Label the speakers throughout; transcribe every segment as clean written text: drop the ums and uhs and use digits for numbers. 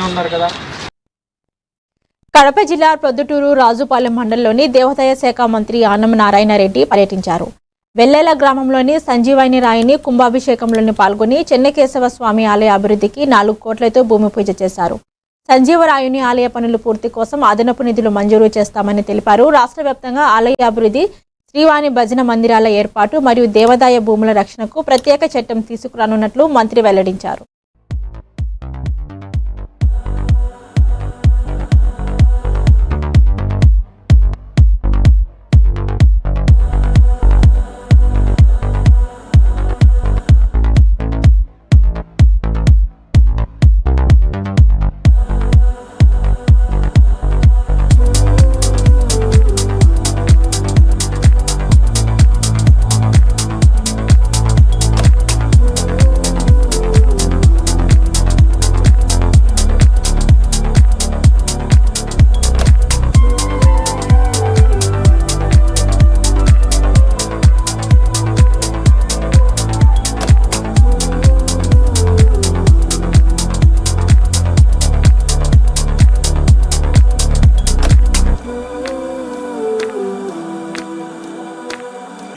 Speaker 1: ఉన్నారు కదా.
Speaker 2: కడప జిల్లా ప్రొద్దుటూరు రాజుపాలెం మండలంలోని దేవాదాయ శాఖ మంత్రి ఆనం నారాయణ రెడ్డి పర్యటించారు. వెల్లేల గ్రామంలోని సంజీవని రాయిని కుంభాభిషేకంలోని పాల్గొని చెన్నకేశవ స్వామి ఆలయ అభివృద్ధికి 4 కోట్లతో భూమి పూజ చేశారు. సంజీవరాయుని ఆలయ పనులు పూర్తి కోసం అదనపు నిధులు మంజూరు చేస్తామని తెలిపారు. రాష్ట్ర వ్యాప్తంగా ఆలయ అభివృద్ధి, శ్రీవాణి భజన మందిరాల ఏర్పాటు మరియు దేవాదాయ భూముల రక్షణకు ప్రత్యేక చట్టం తీసుకురానున్నట్లు మంత్రి వెల్లడించారు.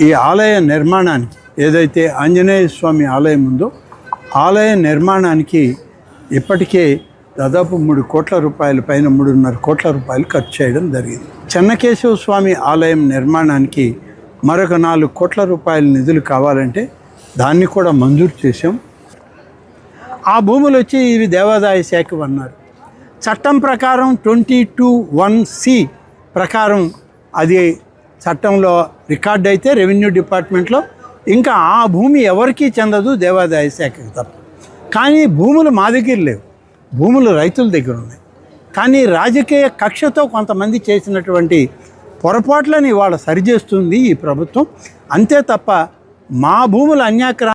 Speaker 3: ఈ ఆలయ నిర్మాణానికి ఏదైతే ఆంజనేయ స్వామి ఆలయం ఉందో ఆలయ నిర్మాణానికి ఇప్పటికే దాదాపు 3 కోట్ల రూపాయల పైన 3.5 కోట్ల రూపాయలు ఖర్చు చేయడం జరిగింది. చెన్నకేశవ స్వామి ఆలయం నిర్మాణానికి మరొక 4 కోట్ల రూపాయల నిధులు కావాలంటే దాన్ని కూడా మంజూరు చేశాం. ఆ భూములు వచ్చి ఇవి దేవాదాయ శాఖ అన్నారు. చట్టం ప్రకారం 22(1)C ప్రకారం అది చట్టంలో రికార్డ్ అయితే రెవెన్యూ డిపార్ట్మెంట్లో ఇంకా ఆ భూమి ఎవరికీ చెందదు, దేవాదాయ శాఖకి తప్ప. కానీ భూములు మా దగ్గర లేవు, భూములు రైతుల దగ్గర ఉన్నాయి. కానీ రాజకీయ కక్షతో కొంతమంది చేసినటువంటి పొరపాట్లని ఇవాళ సరిచేస్తుంది ఈ ప్రభుత్వం. అంతే తప్ప మా భూములు అన్యాక్రాంతం